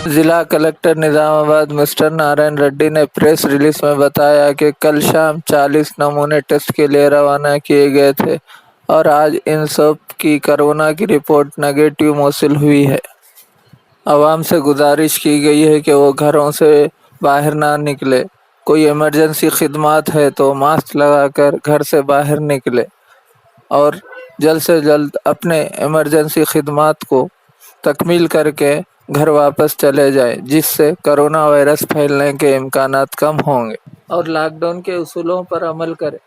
ضلع کلکٹر نظام آباد مسٹر نارائن ریڈی نے پریس ریلیز میں بتایا کہ کل شام 40 نمونے ٹیسٹ کے لیے روانہ کیے گئے تھے اور آج ان سب کی کورونا کی رپورٹ نگیٹو موصول ہوئی ہے۔ عوام سے گزارش کی گئی ہے کہ وہ گھروں سے باہر نہ نکلے۔ کوئی ایمرجنسی خدمات ہے تو ماسک لگا کر گھر سے باہر نکلے اور جلد سے جلد اپنے ایمرجنسی خدمات کو تکمیل کر کے گھر واپس چلے جائیں، جس سے کرونا وائرس پھیلنے کے امکانات کم ہوں گے، اور لاک ڈاؤن کے اصولوں پر عمل کریں۔